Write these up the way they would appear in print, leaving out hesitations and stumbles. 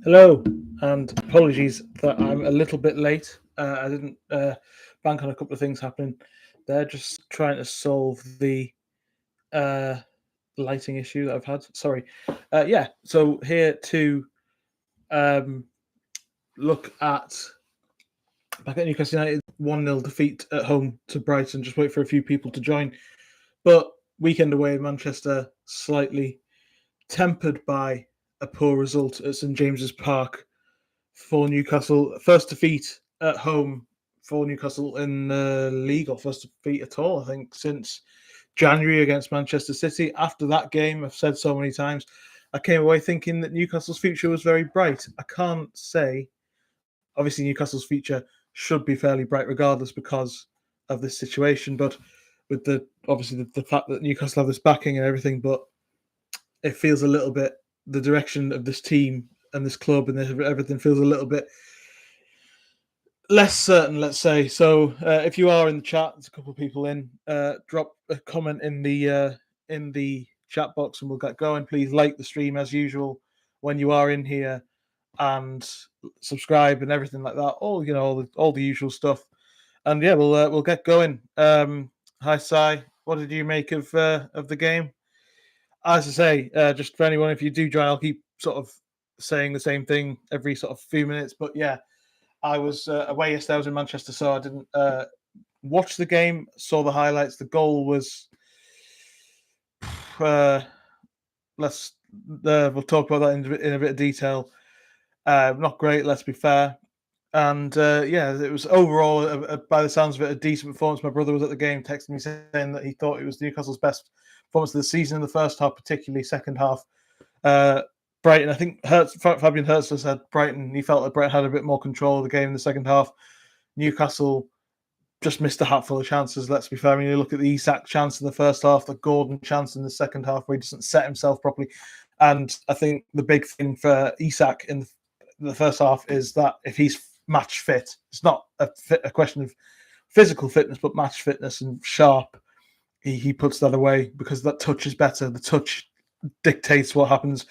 Hello, and apologies that I'm a little bit late. I didn't bank on a couple of things happening. They're just trying to solve the uh, lighting issue that I've had. Sorry. Yeah, so here to um, look at back at Newcastle United 1-0 defeat at home to Brighton. Just wait for a few people to join. But weekend away in Manchester, slightly tempered by a poor result at St James's Park for Newcastle. First defeat at home for Newcastle in the league, or first defeat at all, I think, since January against Manchester City. After that game, I've said so many times, I came away thinking that Newcastle's future was very bright. I can't say, obviously, Newcastle's future should be fairly bright regardless because of this situation, but with the fact that Newcastle have this backing and everything, but it feels a little bit the direction of this team and this club and everything feels a little bit less certain, let's say. So if you are in the chat, there's a couple of people in. Drop a comment in the chat box, and we'll get going. Please like the stream as usual when you are in here, and subscribe and everything like that. All the usual stuff. And yeah, we'll get going. Hi, Sai. What did you make of the game? As I say, just for anyone, if you do join, I'll keep sort of saying the same thing every sort of few minutes. But yeah, I was away yesterday. I was in Manchester, so I didn't watch the game. Saw the highlights. The goal was. We'll talk about that in a bit of detail. Not great, let's be fair. And yeah, it was overall, by the sounds of it, a decent performance. My brother was at the game, texting me saying that he thought it was Newcastle's best performance of the season in the first half, particularly second half. Brighton, I think Fabian Hertzler said Brighton, he felt that Brighton had a bit more control of the game in the second half. Newcastle just missed a hatful of chances, let's be fair. I mean, you look at the Isak chance in the first half, the Gordon chance in the second half where he doesn't set himself properly. And I think the big thing for Isak in the first half is that if he's match fit, it's not a question of physical fitness, but match fitness and sharp. He puts that away because that touch is better. The touch dictates what happens,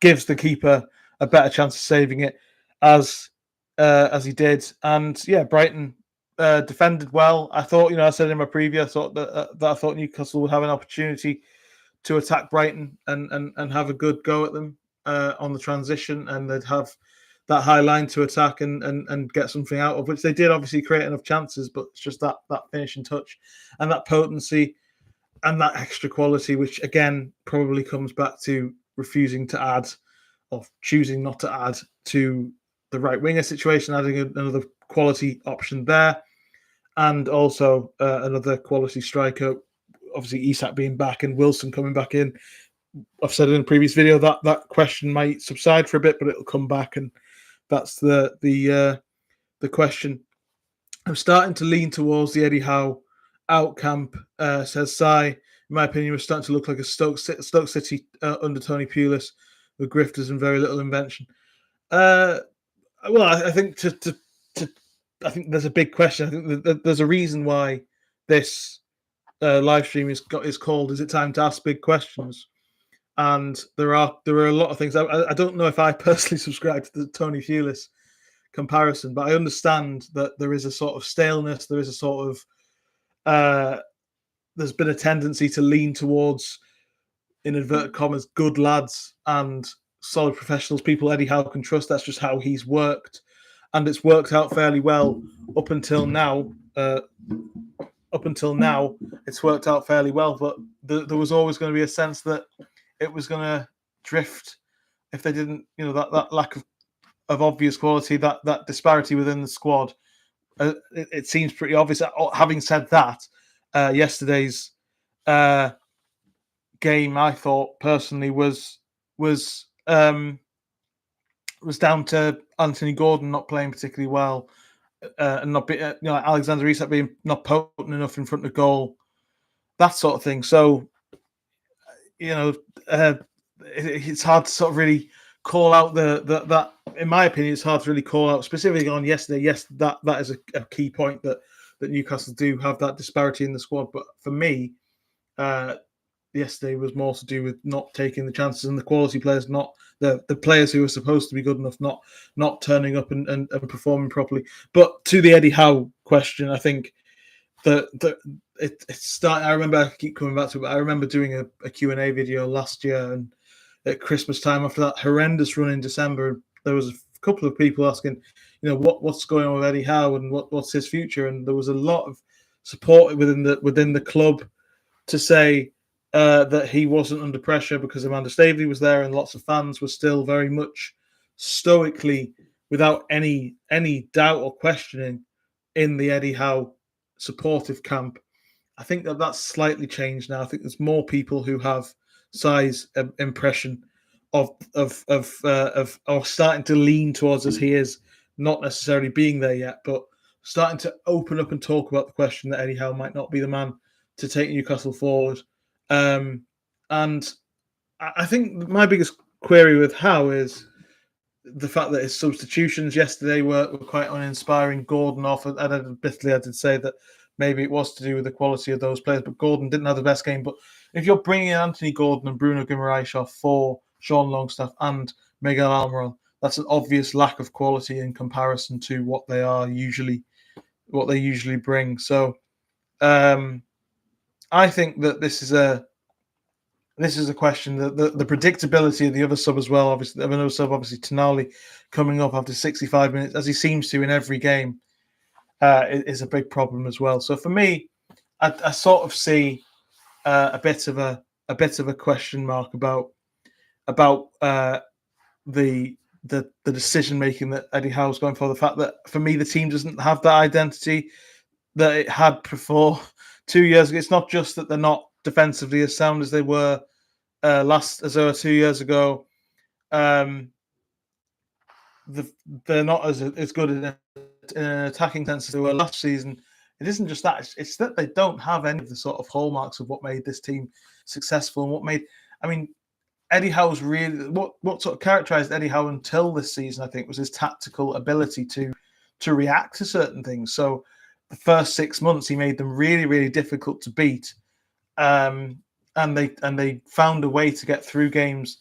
gives the keeper a better chance of saving it, as he did. And yeah, Brighton defended well. I thought, I said in my preview, I thought that I thought Newcastle would have an opportunity to attack Brighton and have a good go at them on the transition, and they'd have that high line to attack and get something out of, which they did obviously create enough chances, but it's just that finishing touch and that potency and that extra quality, which again probably comes back to refusing to add or choosing not to add to the right winger situation, adding another quality option there, and also another quality striker. Obviously, Isak being back and Wilson coming back in. I've said in a previous video that question might subside for a bit, but it'll come back, and that's the question. I'm starting to lean towards the Eddie Howe out camp, says Sai. In my opinion, we're starting to look like a Stoke City under Tony Pulis, with grifters and very little invention. Well, I think I think there's a big question. I think there's a reason why this live stream is called "Is It Time to Ask Big Questions?" And there are a lot of things. I don't know if I personally subscribe to the Tony Pulis comparison, but I understand that there is a sort of staleness. There is a sort of there's been a tendency to lean towards, in inverted commas, good lads and solid professionals, people Eddie Howe can trust. That's just how he's worked, and it's worked out fairly well up until now. It's worked out fairly well, but there was always going to be a sense that it was going to drift if they didn't, that lack of obvious quality, that disparity within the squad. It seems pretty obvious. Having said that, yesterday's game, I thought personally was down to Anthony Gordon not playing particularly well, and not be, Alexander Isak being not potent enough in front of goal, that sort of thing. So, it's hard to sort of really call out that. In my opinion, it's hard to really call out specifically on yesterday. Yes, that is a key point that Newcastle do have that disparity in the squad. But for me, yesterday was more to do with not taking the chances and the quality players not the players who are supposed to be good enough not turning up and performing properly. But to the Eddie Howe question, I think it started. I remember, I keep coming back to it, but I remember doing a Q&A video last year, and at Christmas time after that horrendous run in December, there was a couple of people asking, what's going on with Eddie Howe and what's his future, and there was a lot of support within the club to say that he wasn't under pressure because Amanda Staveley was there, and lots of fans were still very much stoically, without any doubt or questioning, in the Eddie Howe supportive camp. I think that's slightly changed now. I think there's more people who have Sai's impression of or starting to lean towards, as he is, not necessarily being there yet, but starting to open up and talk about the question that Eddie Howe might not be the man to take Newcastle forward. And I think my biggest query with Howe is the fact that his substitutions yesterday were quite uninspiring. Gordon off, and admittedly I did say that maybe it was to do with the quality of those players, but Gordon didn't have the best game. But if you're bringing in Anthony Gordon and Bruno Guimaraes off for Sean Longstaff and Miguel Almiron, that's an obvious lack of quality in comparison to what they usually bring. So I think that this is a question that the predictability of the other sub as well. Obviously, another sub, obviously Tonali, coming up after 65 minutes, as he seems to in every game, is a big problem as well. So for me, I sort of see a bit of a question mark about the decision making that Eddie Howe's going for. The fact that for me the team doesn't have that identity that it had before 2 years ago. It's not just that they're not defensively as sound as they were 2 years ago. They're not as good in an attacking sense as they were last season. It isn't just that; it's that they don't have any of the sort of hallmarks of what made this team successful and what made. I mean, Eddie Howe's really what sort of characterized Eddie Howe until this season, I think, was his tactical ability to react to certain things. So the first 6 months, he made them really, really difficult to beat, and they found a way to get through games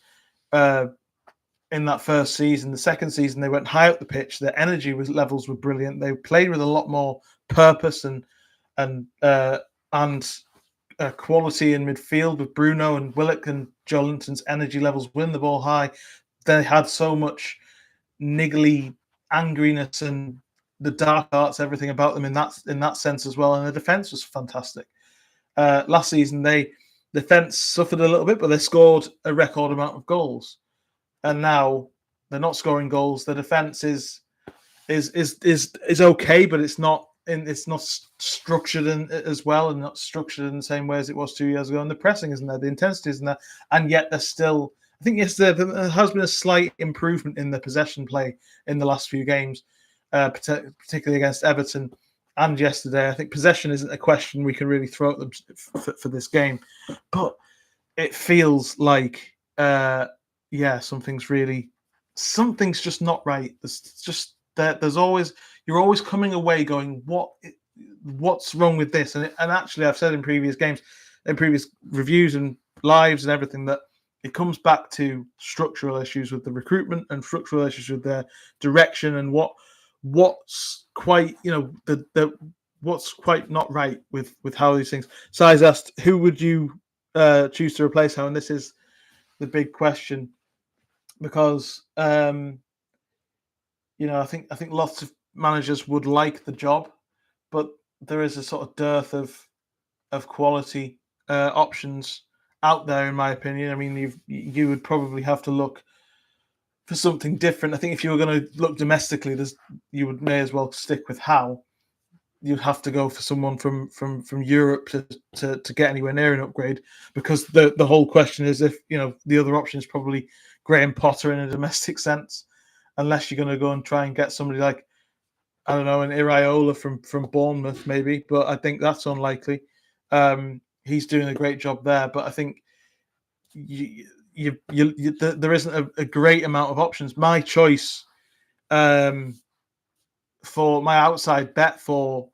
in that first season. The second season, they went high up the pitch. Their energy levels were brilliant. They played with a lot more purpose and quality in midfield with Bruno and Willock, and Joelinton's energy levels win the ball high. They had so much niggly angriness and the dark arts, everything about them in that sense as well. And the defense was fantastic. Last season, the defense suffered a little bit, but they scored a record amount of goals. And now they're not scoring goals. The defense is okay, but it's not structured as well, and not structured in the same way as it was 2 years ago. And the pressing isn't there, the intensity isn't there, and yet they're still. I think yes, there has been a slight improvement in the possession play in the last few games, particularly against Everton and yesterday. I think possession isn't a question we can really throw at them for this game, but it feels like something's just not right. There's always, you're always coming away going, what's wrong with this? And actually, I've said in previous games, in previous reviews and lives and everything, that it comes back to structural issues with the recruitment and structural issues with their direction and what's quite what's quite not right with how these things. Sai's asked, who would you choose to replace Howe? And this is the big question, because I think lots of managers would like the job, but there is a sort of dearth of quality options out there, in my opinion. I mean, you would probably have to look for something different. I think if you were going to look domestically, you may as well stick with Howe. You'd have to go for someone from Europe to get anywhere near an upgrade, because the whole question is if the other option is probably Graham Potter in a domestic sense, unless you're going to go and try and get somebody like, I don't know, an Iraola from Bournemouth maybe, but I think that's unlikely. He's doing a great job there, but I think there isn't a great amount of options. My choice for my outside bet for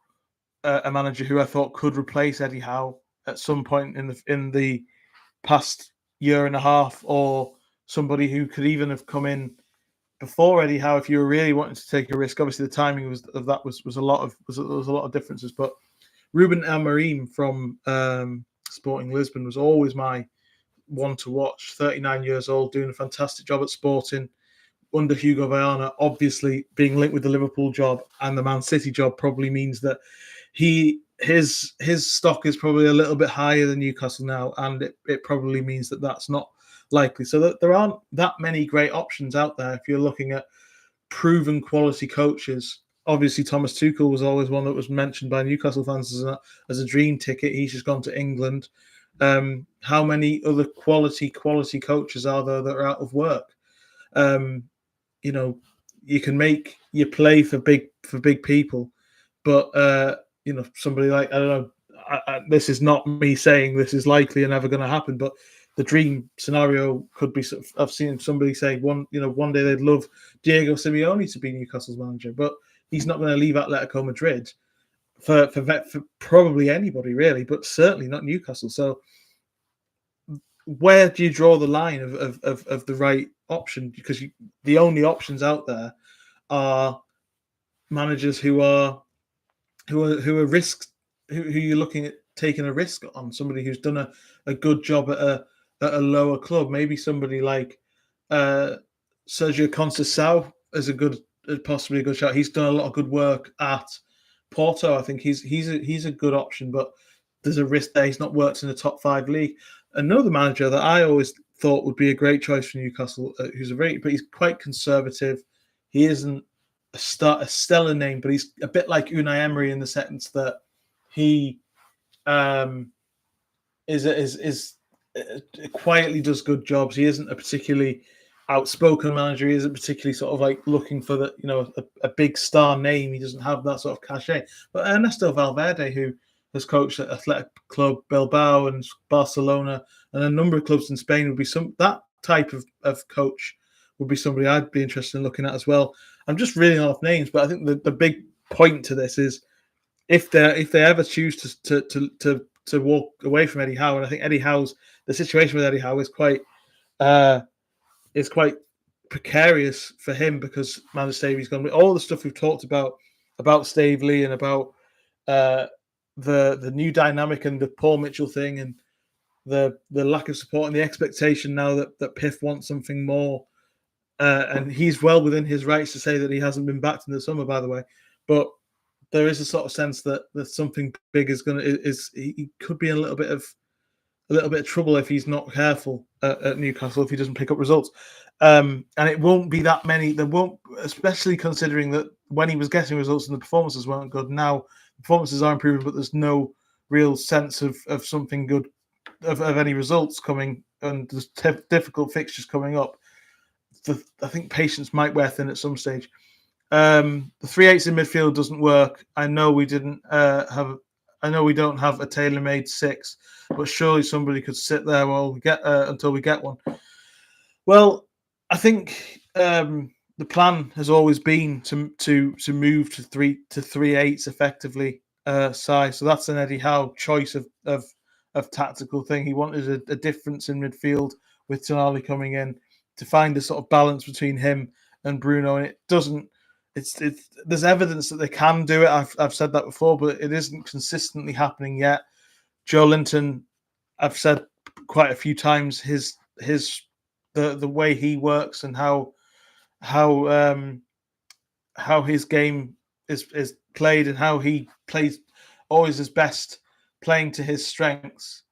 a manager who I thought could replace Eddie Howe at some point in the past year and a half, or somebody who could even have come in before Eddie Howe if you were really wanting to take a risk. Obviously, the timing was a lot of differences, but Ruben Amorim from Sporting Lisbon was always my one to watch. 39 years old, doing a fantastic job at Sporting under Hugo Viana. Obviously, being linked with the Liverpool job and the Man City job probably means that his stock is probably a little bit higher than Newcastle now, and it probably means that that's not likely. So that there aren't that many great options out there if you're looking at proven quality coaches. Obviously, Thomas Tuchel was always one that was mentioned by Newcastle fans as a dream ticket. He's just gone to England. How many other quality coaches are there that are out of work? You know, you can make you play for big people, but you know, somebody like, I don't know. This is not me saying this is likely and never going to happen, but the dream scenario could be. I've seen somebody say one day they'd love Diego Simeone to be Newcastle's manager, but he's not going to leave Atletico Madrid for probably anybody really, but certainly not Newcastle. So where do you draw the line of the right option? Because the only options out there are managers who are risks, who you're looking at taking a risk on. Somebody who's done a good job at a lower club, maybe somebody like Sergio Conceição is possibly a good shot. He's done a lot of good work at Porto. I think he's a good option, but there's a risk there. He's not worked in the top 5 league. Another manager that I always thought would be a great choice for Newcastle, but he's quite conservative. He isn't a stellar name, but he's a bit like Unai Emery in the sense that he is quietly does good jobs. He isn't a particularly outspoken manager. He isn't particularly sort of like looking for a big star name. He doesn't have that sort of cachet. But Ernesto Valverde, who has coached at Athletic Club Bilbao and Barcelona and a number of clubs in Spain, would be that type of coach would be somebody I'd be interested in looking at as well. I'm just reading off names, but I think the big point to this is if they ever choose to walk away from Eddie Howe, and I think the situation with Eddie Howe is quite precarious for him because Mander Staveley's gone. With all the stuff we've talked about Staveley and about the new dynamic and the Paul Mitchell thing and the lack of support and the expectation now that Piff wants something more. And he's well within his rights to say that he hasn't been backed in the summer, by the way. But there is a sort of sense that something big he could be in a little bit of trouble if he's not careful at Newcastle, if he doesn't pick up results. And it won't be that many. There won't, especially considering that when he was getting results and the performances weren't good. Now the performances are improving, but there's no real sense of something good, of any results coming, and there's difficult fixtures coming up. I think patience might wear thin at some stage. The 3/8 in midfield doesn't work. I know we don't have a tailor-made 6, but surely somebody could sit there while we get until we get one. Well, I think the plan has always been to move to 3/8 effectively, Si. So that's an Eddie Howe choice of tactical thing. He wanted a difference in midfield with Tonali coming in to find a sort of balance between him and Bruno, and it doesn't. There's evidence that they can do it. I've said that before, but it isn't consistently happening yet. Joe Linton, I've said quite a few times, the way he works and how his game is played and how he plays always his best, playing to his strengths,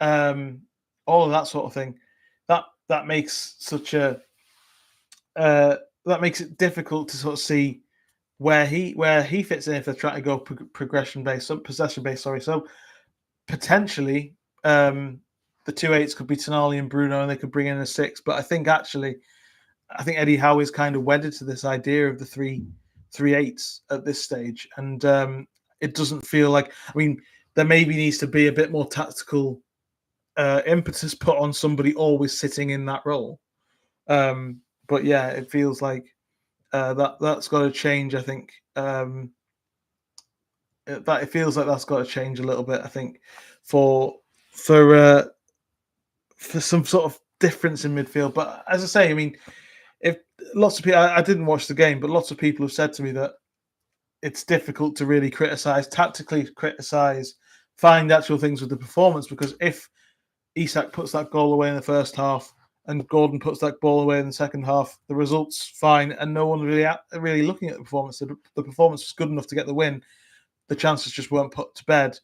all of that sort of thing. That makes that makes it difficult to sort of see where he fits in if they're trying to go possession based. Sorry, so potentially the 2/8s could be Tonali and Bruno, and they could bring in a 6. But I think Eddie Howe is kind of wedded to this idea of the 3/8s at this stage, and it doesn't feel like. I mean, there maybe needs to be a bit more tactical impetus put on somebody always sitting in that role. But yeah, it feels like that's got to change. I think that it feels like that's got to change a little bit. I think for some sort of difference in midfield. But as I say, I mean, if lots of people, I didn't watch the game, but lots of people have said to me that it's difficult to really tactically criticize, find actual things with the performance, because if Isak puts that goal away in the first half and Gordon puts that ball away in the second half, the result's fine, and no one really looking at the performance. The performance was good enough to get the win. The chances just weren't put to bed.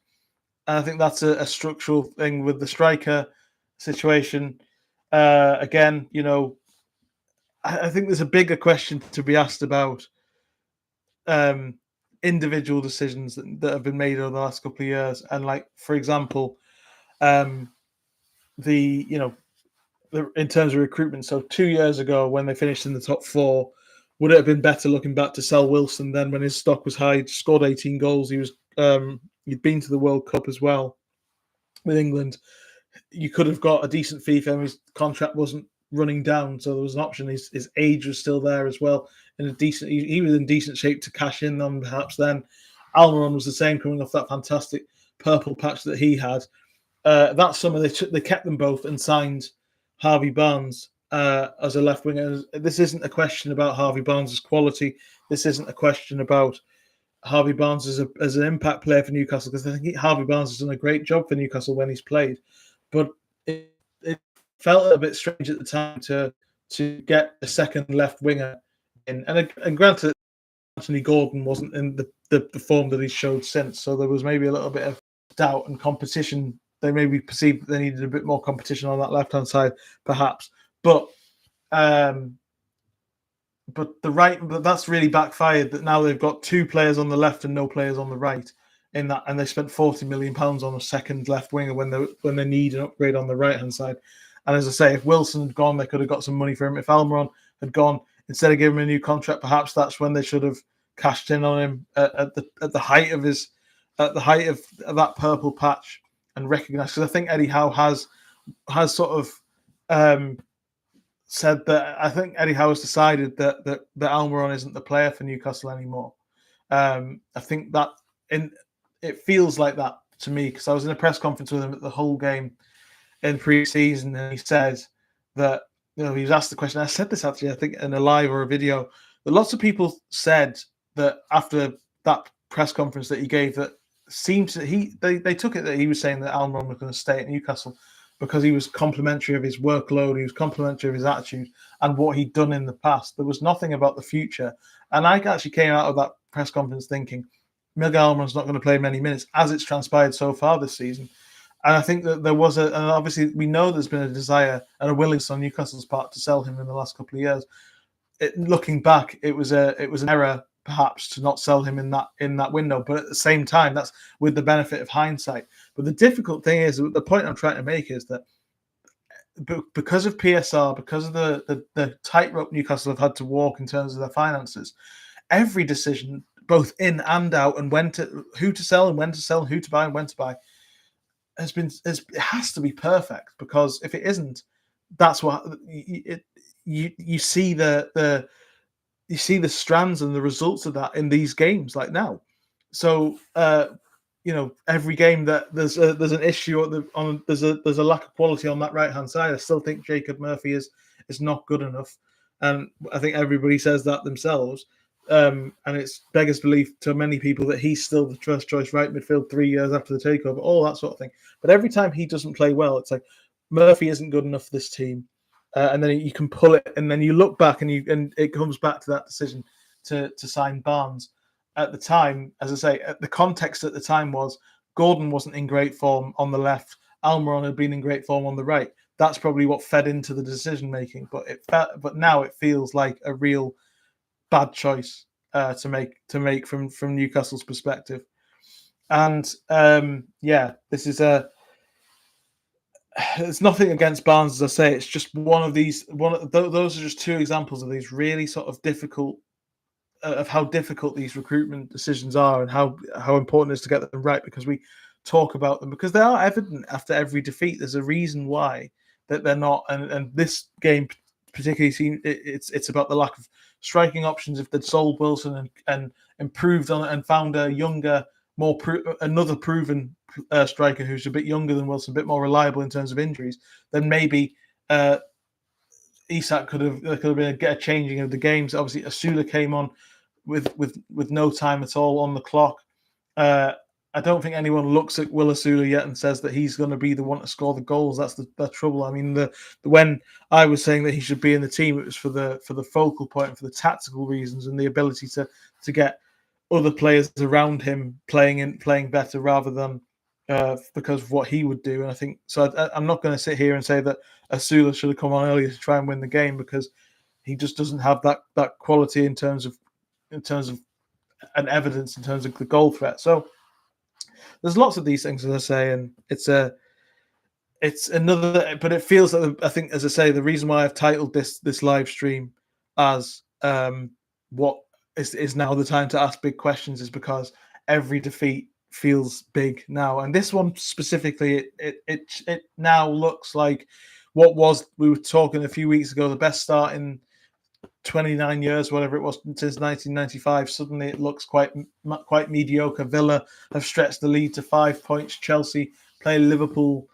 And I think that's a structural thing with the striker situation. Again, I think there's a bigger question to be asked about individual decisions that have been made over the last couple of years. And like, for example, in terms of recruitment. So 2 years ago, when they finished in the top 4, would it have been better looking back to sell Wilson then when his stock was high? He scored 18 goals. He'd been to the World Cup as well with England. You could have got a decent fee for him. His contract wasn't running down, so there was an option. His age was still there as well. He was in decent shape to cash in on perhaps then. Almiron was the same, coming off that fantastic purple patch that he had. That summer they kept them both and signed Harvey Barnes as a left winger. This isn't a question about Harvey Barnes' quality. This isn't a question about Harvey Barnes as an impact player for Newcastle, because I think Harvey Barnes has done a great job for Newcastle when he's played. But it felt a bit strange at the time to get a second left winger in. And granted, Anthony Gordon wasn't in the form that he's showed since, so there was maybe a little bit of doubt and competition. They maybe perceived that they needed a bit more competition on that left-hand side, perhaps. But that's really backfired. That now they've got 2 players on the left and no players on the right in that, and they spent £40 million on a second left winger when they need an upgrade on the right-hand side. And as I say, if Wilson had gone, they could have got some money for him. If Almiron had gone, instead of giving him a new contract, perhaps that's when they should have cashed in on him at the height of that purple patch and recognised. Because I think Eddie Howe has sort of said that. I think Eddie Howe has decided that Almiron isn't the player for Newcastle anymore. I think that it feels like that to me, because I was in a press conference with him at the whole game in pre-season, and he said that he was asked the question. I said this actually, I think, in a live or a video, that lots of people said that after that press conference that he gave, that they took it that he was saying that Almiron was going to stay at Newcastle because he was complimentary of his workload, he was complimentary of his attitude and what he'd done in the past. There was nothing about the future. And I actually came out of that press conference thinking, Miguel Almiron's not going to play many minutes, as it's transpired so far this season. And I think that there was and obviously we know there's been a desire and a willingness on Newcastle's part to sell him in the last couple of years. Looking back, it was an error perhaps to not sell him in that window, but at the same time, that's with the benefit of hindsight. But the difficult thing is, the point I'm trying to make is that because of PSR, because of the tightrope Newcastle have had to walk in terms of their finances, every decision, both in and out, and who to sell and when to sell, who to buy and when to buy, it has to be perfect, because if it isn't, that's what you see the strands and the results of that in these games like now. So every game that there's an issue there's a lack of quality on that right hand side. I still think Jacob Murphy is not good enough, and I think everybody says that themselves. And it's beggars belief to many people that he's still the first choice right midfield 3 years after the takeover, all that sort of thing. But every time he doesn't play well, it's like Murphy isn't good enough for this team, and then you can pull it, and then you look back and it comes back to that decision to sign Barnes. At the time, as I say, the context at the time was Gordon wasn't in great form on the left, Almiron had been in great form on the right. That's probably what fed into the decision making. But now it feels like a real bad choice to make from Newcastle's perspective. And this is it's nothing against Barnes, as I say. It's just those are just 2 examples of these really sort of difficult of how difficult these recruitment decisions are, and how important it is to get them right, because we talk about them because they are evident after every defeat. There's a reason why that they're not, and this game particularly it's about the lack of striking options. If they'd sold Wilson and improved on it and found a younger, another proven striker who's a bit younger than Wilson, a bit more reliable in terms of injuries, then maybe Isak there could have been a changing of the games. Obviously, Asula came on with no time at all on the clock. I don't think anyone looks at Will Asula yet and says that he's going to be the one to score the goals. That's the trouble. I mean, when I was saying that he should be in the team, it was for the focal point, for the tactical reasons, and the ability to get other players around him playing better rather than because of what he would do. And I think so. I'm not going to sit here and say that Asula should have come on earlier to try and win the game, because he just doesn't have that quality in terms of an evidence in terms of the goal threat. So there's lots of these things, as I say, and it's another. But it feels like, I think, as I say, the reason why I've titled this live stream as what is now the time to ask big questions is because every defeat feels big now, and this one specifically, it now looks like what was, we were talking a few weeks ago, the best start in 29 years, whatever it was, since 1995. Suddenly it looks quite mediocre. Villa have stretched the lead to 5 points. Chelsea play Liverpool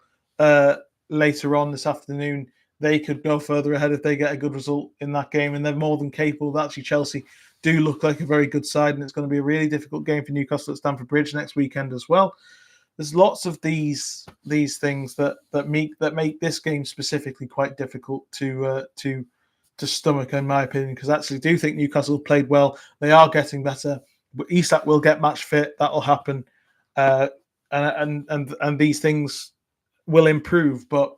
later on this afternoon. They could go further ahead if they get a good result in that game, and they're more than capable. Actually, Chelsea do look like a very good side, and it's going to be a really difficult game for Newcastle at Stamford Bridge next weekend as well. There's lots of these things that make this game specifically quite difficult to stomach, in my opinion, because I actually do think Newcastle played well. They are getting better. But Isak will get match fit. That'll happen, and these things will improve. But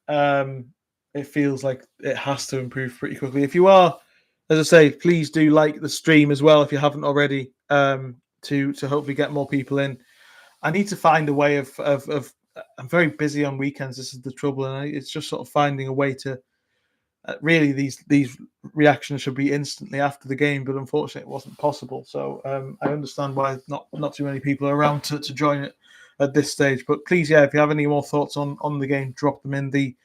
it feels like it has to improve pretty quickly. If you are, as I say, please do like the stream as well if you haven't already, to hopefully get more people in. I need to find a way of I'm very busy on weekends. This is the trouble, and it's just sort of finding a way to. Really, these reactions should be instantly after the game, but unfortunately, it wasn't possible. So I understand why not too many people are around to join it at this stage. But please, if you have any more thoughts on the game, drop them in the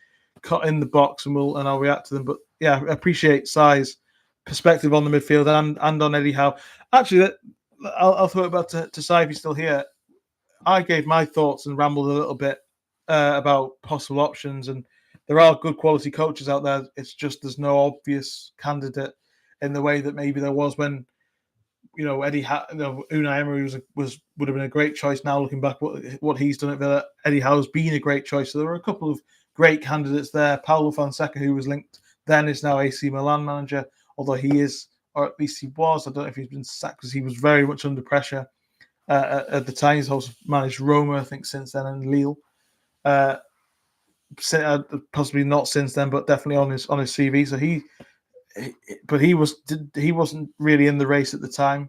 box, and I'll react to them. But I appreciate Sai's perspective on the midfield and on Eddie Howe. Actually, I'll throw it back to Sai if he's still here. I gave my thoughts and rambled a little bit about possible options, and there are good quality coaches out there. It's just there's no obvious candidate in the way that maybe there was when Unai Emery would have been a great choice. Now looking back, what he's done at Villa, Eddie Howe's been a great choice. So there were a couple of great candidates there. Paulo Fonseca, who was linked then, is now AC Milan manager, although he is, or at least he was. I don't know if he's been sacked because he was very much under pressure at the time. He's also managed Roma, I think, since then, and Lille. Possibly not since then, but definitely on his CV. So he wasn't really in the race at the time.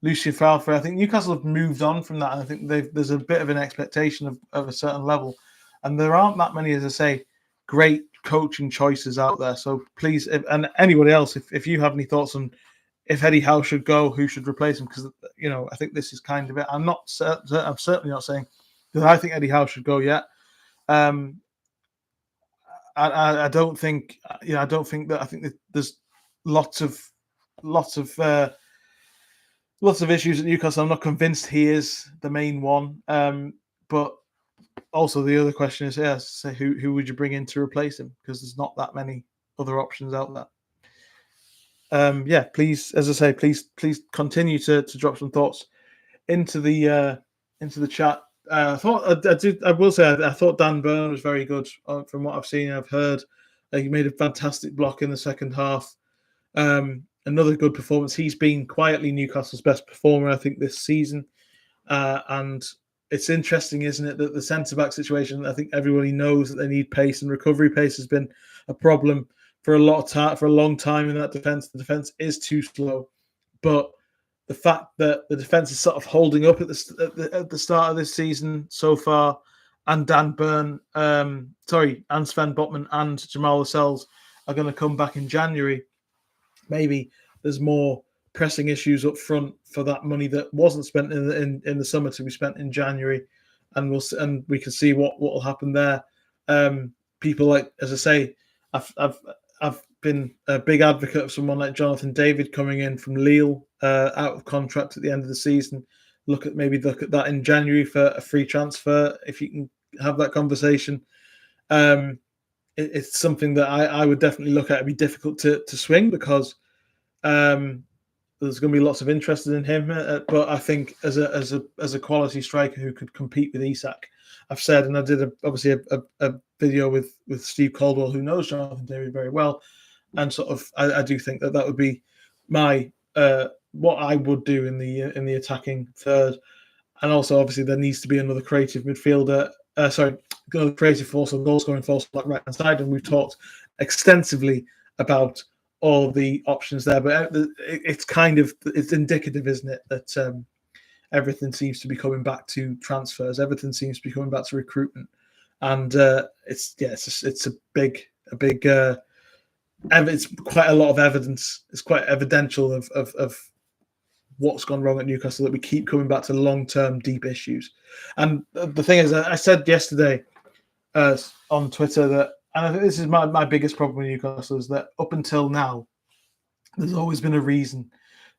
Lucien Favre, I think Newcastle have moved on from that, and I think there's a bit of an expectation of a certain level, and there aren't that many, as I say, great coaching choices out there. So please, and anybody else, if you have any thoughts on if Eddie Howe should go, who should replace him, because I think this is kind of it. I'm certainly not saying that I think Eddie Howe should go yet. I don't think. I don't think that. I think that there's lots of issues at Newcastle. I'm not convinced he is the main one. But also the other question is, who would you bring in to replace him? Because there's not that many other options out there. Please, as I say, please continue to drop some thoughts into the chat. I will say I thought Dan Burn was very good from what I've seen and I've heard. He made a fantastic block in the second half. Another good performance. He's been quietly Newcastle's best performer, I think, this season. And it's interesting, isn't it, that the centre-back situation, I think everybody knows that they need pace, and recovery pace has been a problem for a long time in that defence. The defence is too slow. But the fact that the defence is sort of holding up at the start of this season so far, and Dan Burn, and Sven Botman and Jamal Lascelles are going to come back in January. Maybe there's more pressing issues up front for that money that wasn't spent in the summer to be spent in January, and we can see what will happen there. People like, as I say, I've been a big advocate of someone like Jonathan David coming in from Lille, out of contract at the end of the season. Look at that in January for a free transfer, if you can have that conversation. it's something that I would definitely look at. It'd be difficult to swing because there's going to be lots of interest in him. But I think as a quality striker who could compete with Isak, I've said, and I did obviously a video with Steve Caldwell, who knows Jonathan David very well, and sort of I do think that would be my what I would do in the attacking third. And also, obviously, there needs to be another creative midfielder. Another creative force or goal scoring force on that right hand side. And we've talked extensively about all the options there. But it's indicative, isn't it, that everything seems to be coming back to transfers. Everything seems to be coming back to recruitment, and it's a big. It's quite a lot of evidence. It's quite evidential of what's gone wrong at Newcastle, that we keep coming back to long-term deep issues. And the thing is, I said yesterday on Twitter that, and I think this is my biggest problem with Newcastle, is that up until now, there's always been a reason.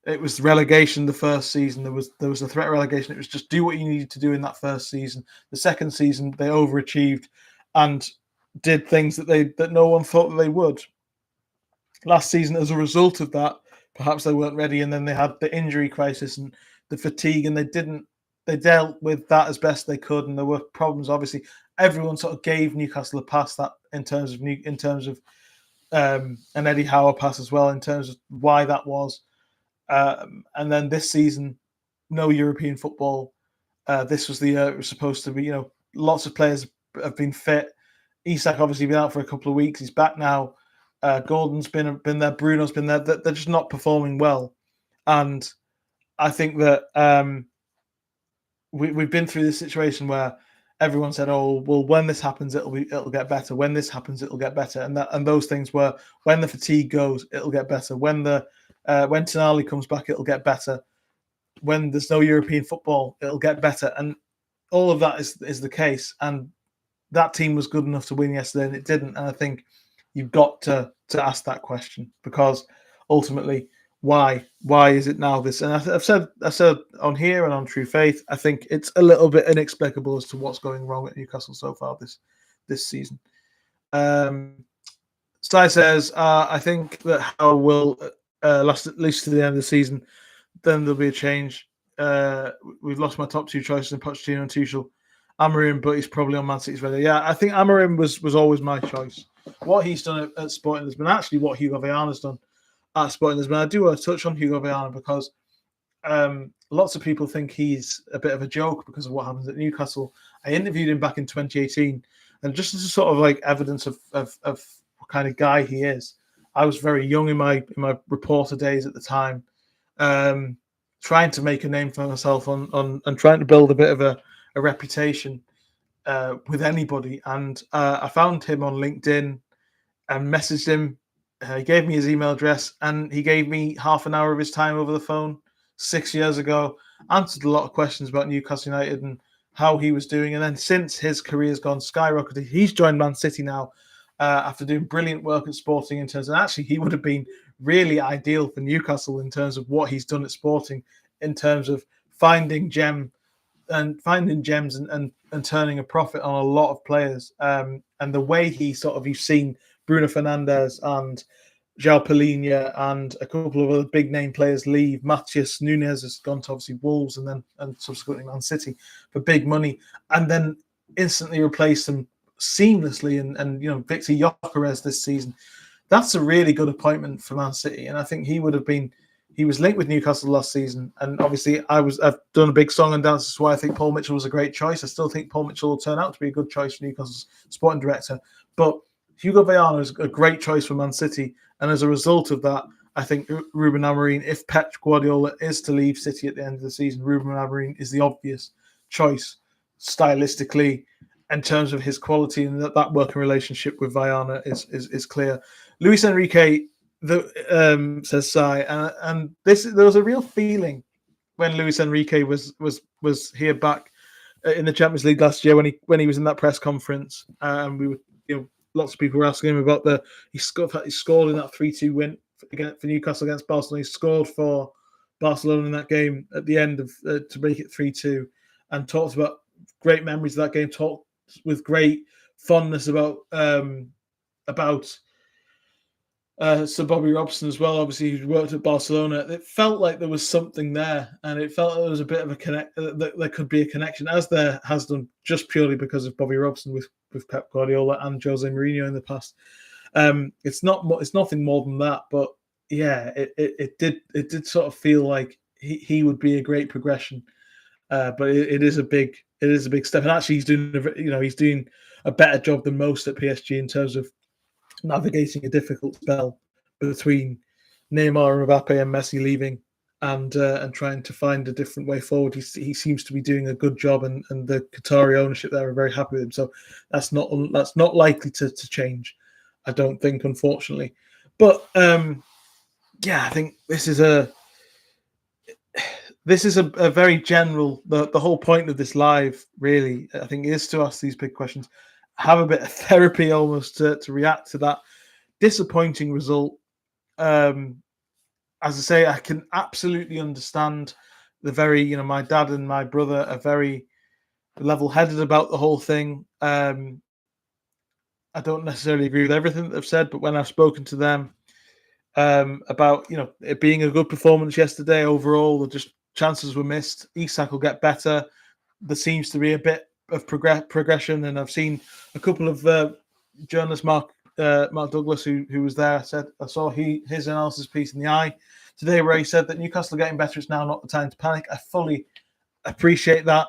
It was relegation the first season. There was a threat of relegation. It was just do what you needed to do in that first season. The second season, they overachieved and did things that no one thought that they would. Last season, as a result of that, perhaps they weren't ready, and then they had the injury crisis and the fatigue, and they dealt with that as best they could, and there were problems. Obviously, everyone sort of gave Newcastle a pass that in terms of an Eddie Howe pass as well, in terms of why that was. And then this season, no European football. This was the year it was supposed to be. Lots of players have been fit. Isak obviously been out for a couple of weeks. He's back now. Gordon's been there. Bruno's been there. They're just not performing well, and I think that we've been through this situation where everyone said, "Oh, well, when this happens, it'll get better. When this happens, it'll get better." And those things were, when the fatigue goes, it'll get better. When Tonali comes back, it'll get better. When there's no European football, it'll get better. And all of that is the case. And that team was good enough to win yesterday, and it didn't. And I think you've got to ask that question, because ultimately, why is it now this? And I've said on here and on True Faith, I think it's a little bit inexplicable as to what's going wrong at Newcastle so far this season. Sty says, I think that Howe will last at least to the end of the season. Then there'll be a change. We've lost my top two choices in Pochettino and Tuchel. Amorim, but he's probably on Man City's radar. Yeah, I think Amorim was always my choice. What he's done at Sporting Lisbon, actually what Hugo Viana's done at Sporting Lisbon. I do want to touch on Hugo Viana because lots of people think he's a bit of a joke because of what happens at Newcastle. I interviewed him back in 2018, and just as a sort of like evidence of what kind of guy he is, I was very young in my reporter days at the time, trying to make a name for myself on and trying to build a bit of a reputation with anybody. And I found him on LinkedIn and messaged him. He gave me his email address, and he gave me half an hour of his time over the phone 6 years ago, answered a lot of questions about Newcastle United and how he was doing. And then since, his career's gone skyrocketed. He's joined Man City now after doing brilliant work at Sporting in terms of, actually, he would have been really ideal for Newcastle in terms of what he's done at Sporting, in terms of finding gems and turning a profit on a lot of players. And the way he you've seen Bruno Fernandes and João Palhinha and a couple of other big name players leave. Matheus Nunes has gone to obviously Wolves and subsequently Man City for big money, and then instantly replace them seamlessly. And Victor Gyökeres this season. That's a really good appointment for Man City, and I think he would have been. He was linked with Newcastle last season, and obviously I've done a big song and dance. That's why I think Paul Mitchell was a great choice. I still think Paul Mitchell will turn out to be a good choice for Newcastle's sporting director, but Hugo Viana is a great choice for Man City, and as a result of that, I think Ruben Amorim, if Pep Guardiola is to leave City at the end of the season, Ruben Amorim is the obvious choice stylistically, in terms of his quality, and that working relationship with Viana is clear. Luis Enrique says Sai, and there was a real feeling when Luis Enrique was here back in the Champions League last year when he was in that press conference, and we were lots of people were asking him about he scored in that 3-2 win for Newcastle against Barcelona. He scored for Barcelona in that game at the end of to make it 3-2, and talked about great memories of that game. Talked with great fondness about about Sir Bobby Robson as well. Obviously, who's worked at Barcelona. It felt like there was something there, and it felt like there was a bit of a connect. That there could be a connection, as there has done, just purely because of Bobby Robson with Pep Guardiola and Jose Mourinho in the past. It's nothing more than that, but yeah, it did sort of feel like he would be a great progression. But it is a big step, and actually he's doing a better job than most at PSG in terms of navigating a difficult spell between Neymar and Mbappe and Messi leaving, and trying to find a different way forward. He seems to be doing a good job, and the Qatari ownership there are very happy with him. So that's not likely to change, I don't think, unfortunately. But yeah, I think this is a very general. The whole point of this live, really, I think, is to ask these big questions, have a bit of therapy almost to react to that disappointing result. As I say, I can absolutely understand my dad and my brother are very level-headed about the whole thing. I don't necessarily agree with everything that they've said, but when I've spoken to them about it being a good performance yesterday overall, just chances were missed. Isak will get better. There seems to be a bit of progression, and I've seen a couple of journalists, Mark Douglas, who was there, I saw his analysis piece in the Eye today where he said that Newcastle are getting better. It's now not the time to panic. I fully appreciate that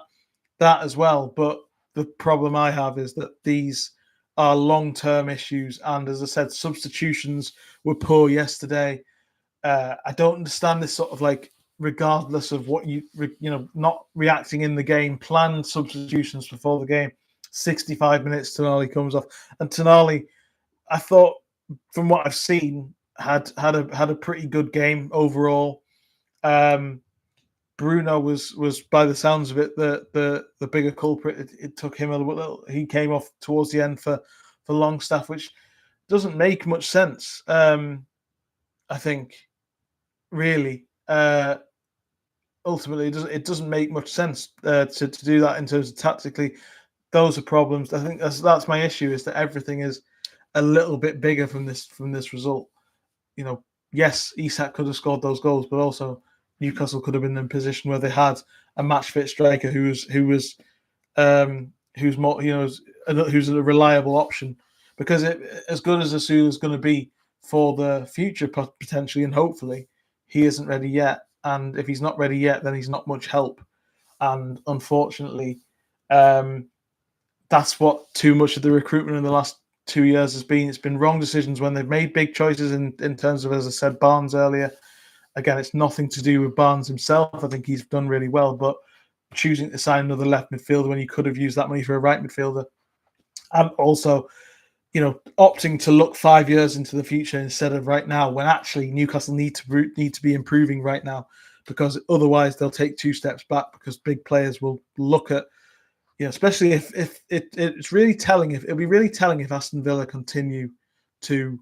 as well, but the problem I have is that these are long-term issues, and as I said, substitutions were poor yesterday. I don't understand this sort of regardless of what not reacting in the game, planned substitutions before the game. 65 minutes, Tonali comes off, and Tonali, I thought, from what I've seen, had a pretty good game overall. Bruno was by the sounds of it the bigger culprit. It took him a little. He came off towards the end for Longstaff, which doesn't make much sense. I think really. Ultimately, it doesn't make much sense to do that in terms of tactically. Those are problems. I think that's my issue, is that everything is a little bit bigger from this result. Yes, Isak could have scored those goals, but also Newcastle could have been in a position where they had a match fit striker who's more who's a reliable option, because as good as Asu is going to be for the future potentially and hopefully, he isn't ready yet. And if he's not ready yet, then he's not much help. And unfortunately, that's what too much of the recruitment in the last 2 years has been. It's been wrong decisions when they've made big choices in terms of, as I said, Barnes earlier. Again, it's nothing to do with Barnes himself. I think he's done really well, but choosing to sign another left midfielder when you could have used that money for a right midfielder, and also, opting to look 5 years into the future instead of right now, when actually Newcastle need to be improving right now, because otherwise they'll take 2 steps back, because big players will look at, especially if it's really telling, it'll be really telling if Aston Villa continue to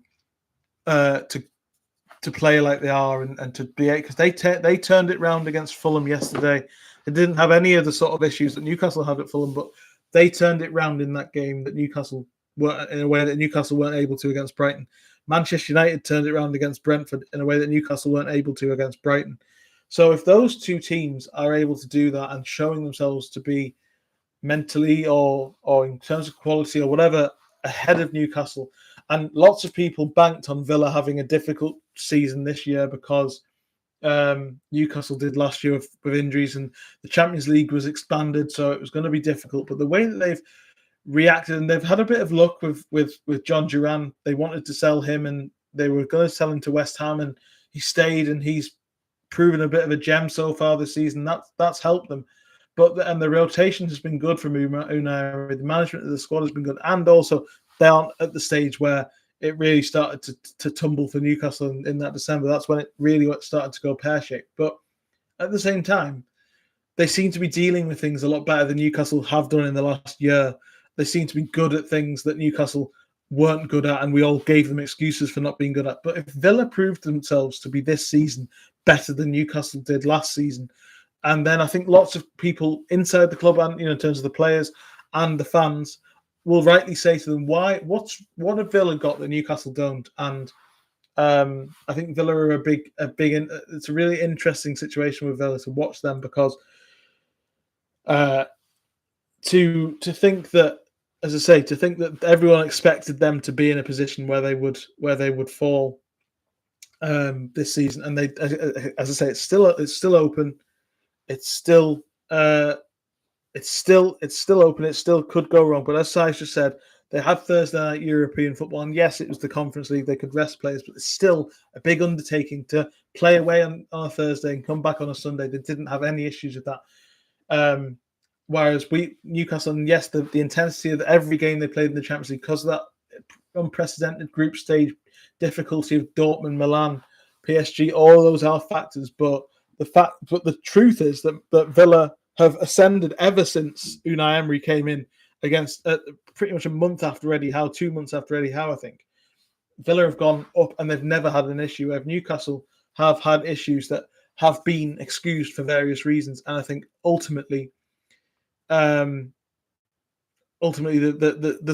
play like they are and to be, because they turned it round against Fulham yesterday. They didn't have any of the sort of issues that Newcastle had at Fulham, but they turned it round in that game that Newcastle were in a way that Newcastle weren't able to against Brighton. Manchester United turned it round against Brentford in a way that Newcastle weren't able to against Brighton. So if those two teams are able to do that and showing themselves to be mentally or in terms of quality or whatever ahead of Newcastle, and lots of people banked on Villa having a difficult season this year because Newcastle did last year with injuries, and the Champions League was expanded, so it was going to be difficult. But the way that they've reacted, and they've had a bit of luck with John Duran. They wanted to sell him, and they were going to sell him to West Ham, and he stayed, and he's proven a bit of a gem so far this season. That's helped them. But the rotation has been good from Unai. The management of the squad has been good, and also they aren't at the stage where it really started to tumble for Newcastle in that December. That's when it really started to go pear-shaped. But at the same time, they seem to be dealing with things a lot better than Newcastle have done in the last year. They seem to be good at things that Newcastle weren't good at, and we all gave them excuses for not being good at. But if Villa proved themselves to be this season better than Newcastle did last season, and then I think lots of people inside the club, and in terms of the players and the fans, will rightly say to them, what have Villa got that Newcastle don't? And I think Villa are a big. It's a really interesting situation with Villa to watch them, because to think that, as I say, to think that everyone expected them to be in a position where they would fall this season, and they, as I say, it's still open. It's still open. It still could go wrong. But as Sai just said, they had Thursday night European football, and yes, it was the Conference League. They could rest players, but it's still a big undertaking to play away on a Thursday and come back on a Sunday. They didn't have any issues with that. Whereas Newcastle, and yes, the intensity of every game they played in the Champions League, because of that unprecedented group stage difficulty of Dortmund, Milan, PSG, all those are factors. But the truth is that Villa have ascended ever since Unai Emery came in, against pretty much a month after Eddie Howe, 2 months after Eddie Howe, I think. Villa have gone up and they've never had an issue. Where Newcastle have had issues that have been excused for various reasons, and I think ultimately, there's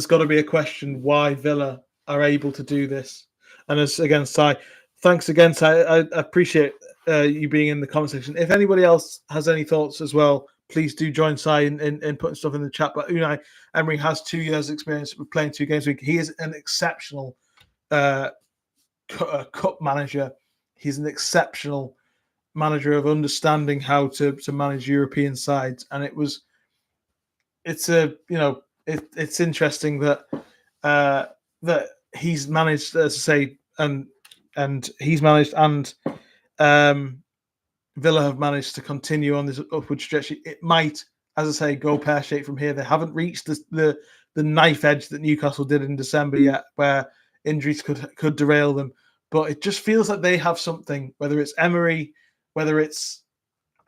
got to be a question why Villa are able to do this. And as again, Sai, thanks again, Sai. I appreciate you being in the conversation. If anybody else has any thoughts as well, please do join Sai in putting stuff in the chat. But Unai Emery has 2 years' experience with playing 2 games a week. He is an exceptional cup manager. He's an exceptional manager of understanding how to manage European sides, and it's interesting that that he's managed, as I say, and he's managed, and Villa have managed to continue on this upward trajectory. It might, as I say, go pear-shaped from here. They haven't reached the knife edge that Newcastle did in December yet, where injuries could derail them. But it just feels like they have something, whether it's Emery, whether it's,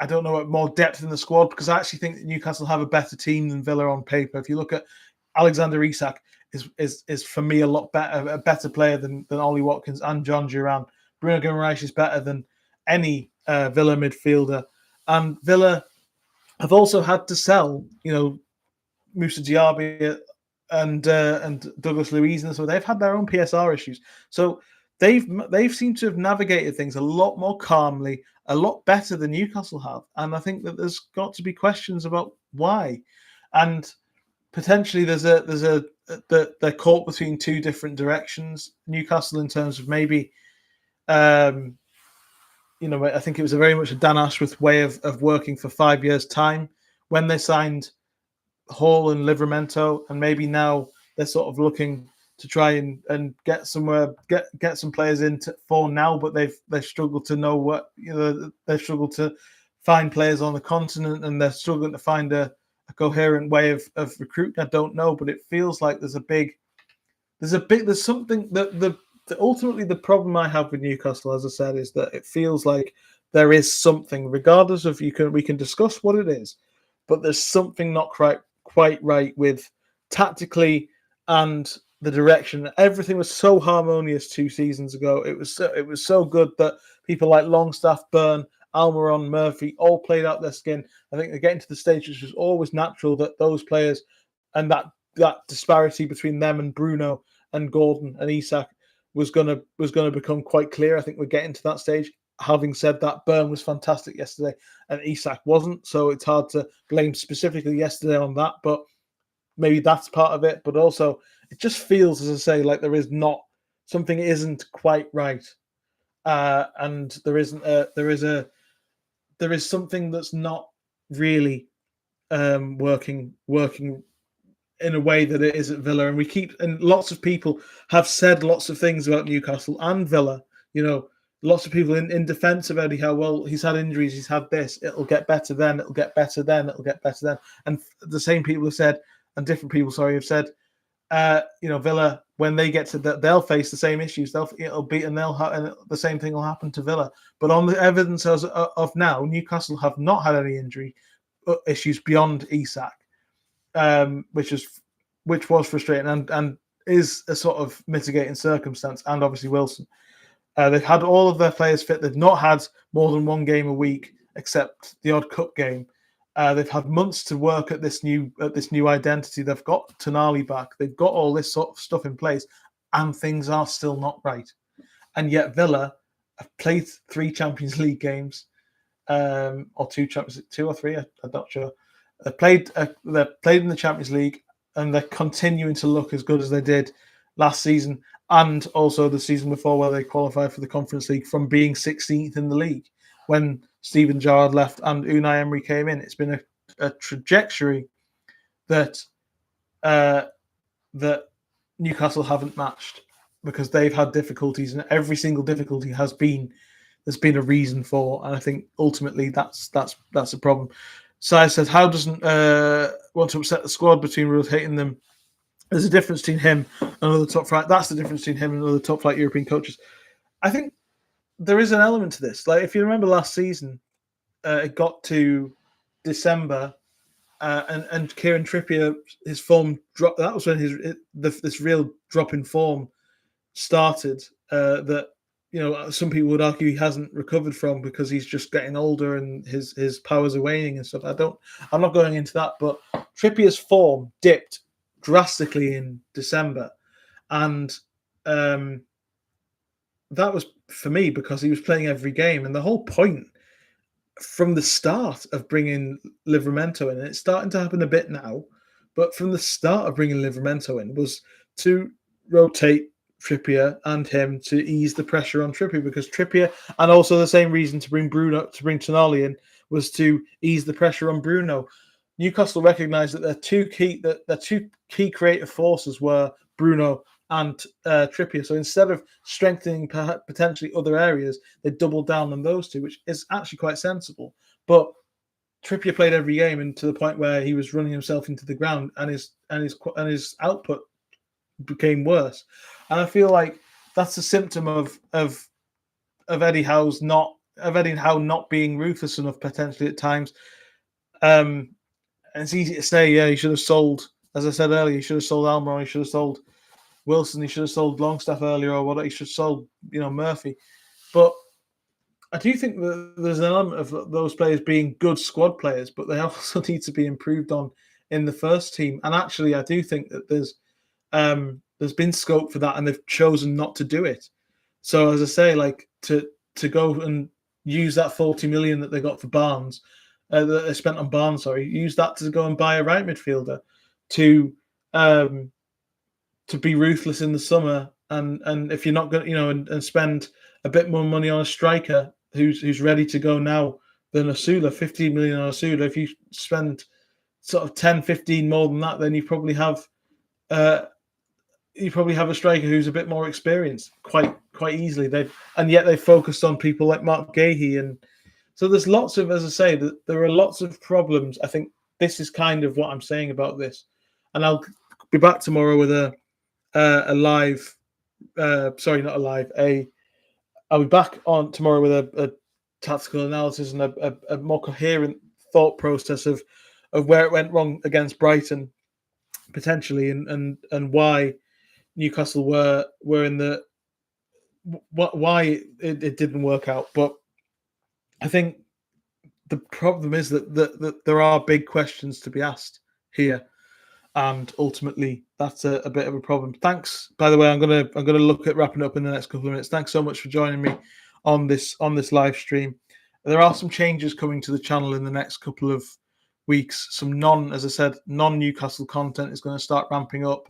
I don't know, more depth in the squad, because I actually think that Newcastle have a better team than Villa on paper. If you look at Alexander Isak, is for me a better player than Ollie Watkins and John Duran. Bruno Guimaraes is better than any Villa midfielder, and Villa have also had to sell, Moussa Diaby and Douglas Luiz, and so they've had their own PSR issues. So they've seemed to have navigated things a lot more calmly, a lot better than Newcastle have, and I think that there's got to be questions about why, and potentially they're caught between 2 different directions. Newcastle, in terms of maybe, I think it was very much a Dan Ashworth way of working for 5 years' time when they signed Hall and Livramento, and maybe now they're sort of looking to try and get somewhere, get some players in for now, but they've struggled to know what, they've struggled to find players on the continent, and they're struggling to find a coherent way of recruiting. I don't know, but it feels like there's something that ultimately the problem I have with Newcastle, as I said, is that it feels like there is something, regardless of we can discuss what it is, but there's something not quite right with tactically and the direction. Everything was so harmonious 2 seasons ago. It was so good that people like Longstaff, Byrne, Almiron, Murphy all played out their skin. I think they're getting to the stage which was always natural that those players and that disparity between them and Bruno and Gordon and Isak was gonna become quite clear. I think we're getting to that stage. Having said that, Byrne was fantastic yesterday and Isak wasn't, so it's hard to blame specifically yesterday on that, but maybe that's part of it. But also, it just feels, as I say, like there is something isn't quite right, and there is something that's not really working in a way that it is at Villa. And lots of people have said lots of things about Newcastle and Villa. Lots of people in defence of Eddie Howe. Well, he's had injuries, he's had this. It'll get better then. It'll get better then. It'll get better then. And the same people have said, and different people, have said, Villa, when they get to that, they'll face the same issues. And the same thing will happen to Villa. But on the evidence of now, Newcastle have not had any injury issues beyond Isak, which was frustrating and is a sort of mitigating circumstance, and obviously Wilson. They've had all of their players fit. They've not had more than 1 game a week, except the odd cup game. They've had months to work at this new identity. They've got Tonali back. They've got all this sort of stuff in place, and things are still not right. And yet Villa have played 3 Champions League games, or 2 or 3. I'm not sure. They've played in the Champions League, and they're continuing to look as good as they did last season, and also the season before, where they qualified for the Conference League from being 16th in the league when Steven Gerrard left and Unai Emery came in. It's been a trajectory that that Newcastle haven't matched, because they've had difficulties, and every single difficulty there's been a reason for, and I think ultimately that's a problem. Sai says, how doesn't want to upset the squad between rotating them? There's a difference between him and other top flight. That's the difference between him and other top flight European coaches. I think there is an element to this. Like, if you remember last season, it got to December, and Kieran Trippier, his form dropped. That was when this real drop in form started. That, some people would argue he hasn't recovered from, because he's just getting older and his powers are waning and stuff. I'm not going into that, but Trippier's form dipped drastically in December, and that was, for me, because he was playing every game. And the whole point from the start of bringing Livramento in, and it's starting to happen a bit now, but from the start of bringing Livramento in, was to rotate Trippier and him to ease the pressure on Trippier, because Trippier, and also the same reason to bring Tonali in, was to ease the pressure on Bruno. Newcastle recognised that their two key creative forces were Bruno and Trippier. So instead of strengthening potentially other areas, they doubled down on those two, which is actually quite sensible. But Trippier played every game, and to the point where he was running himself into the ground, and his output became worse. And I feel like that's a symptom of Eddie Howe not being ruthless enough potentially at times. And it's easy to say, yeah, he should have sold, as I said earlier, he should have sold Almiron, he should have sold Wilson, he should have sold Longstaff earlier, or what, he should have sold, Murphy. But I do think that there's an element of those players being good squad players, but they also need to be improved on in the first team. And actually, I do think that there's been scope for that, and they've chosen not to do it. So, as I say, like, to go and use that 40 million that they got for Barnes, that they spent on Barnes, use that to go and buy a right midfielder, to be ruthless in the summer, and if you're not going, and spend a bit more money on a striker who's ready to go now than Asula, 15 million on Asula. If you spend sort of 10, 15 more than that, then you probably have a striker who's a bit more experienced quite easily. They've focused on people like Mark Gahey, and so there's lots of, as I say, there are lots of problems. I think this is kind of what I'm saying about this, and I'll be back tomorrow with I'll be back on tomorrow with a tactical analysis and a more coherent thought process of where it went wrong against Brighton, potentially, and why Newcastle were in the why it didn't work out. But I think the problem is that there are big questions to be asked here, and ultimately that's a bit of a problem. Thanks, by the way. I'm gonna look at wrapping up in the next couple of minutes. Thanks so much for joining me on this live stream. There are some changes coming to the channel in the next couple of weeks. Some non-Newcastle content is going to start ramping up.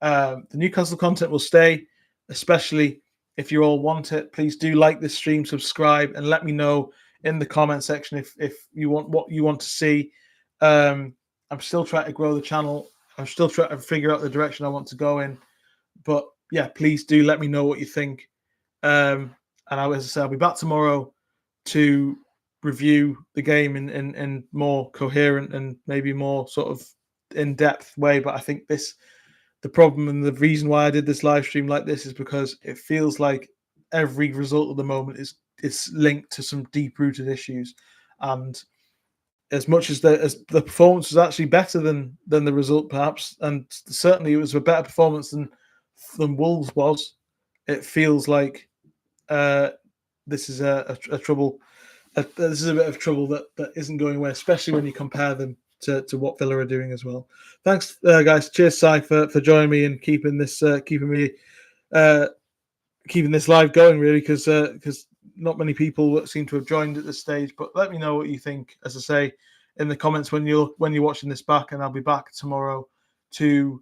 The Newcastle content will stay, especially if you all want it. Please do like this stream, subscribe, and let me know in the comment section if you want what you want to see. I'm still trying to grow the channel. I'm still trying to figure out the direction I want to go in. But yeah, please do let me know what you think. And as I said, I'll be back tomorrow to review the game in more coherent and maybe more sort of in-depth way. But I think the problem and the reason why I did this live stream like this is because it feels like every result at the moment is linked to some deep-rooted issues. And as much as the performance was actually better than the result, perhaps, and certainly it was a better performance than Wolves was, it feels like this is a trouble this is a bit of trouble that isn't going away, especially when you compare them to what Villa are doing as well. Thanks, guys. Cheers, Si, for joining me and keeping this keeping this live going, really, because not many people seem to have joined at this stage. But let me know what you think, as I say, in the comments when you're watching this back, and I'll be back tomorrow to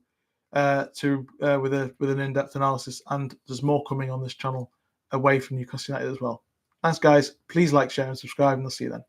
with an in-depth analysis, and there's more coming on this channel away from Newcastle United as well. Thanks, guys. Please like, share, and subscribe, and I'll see you then.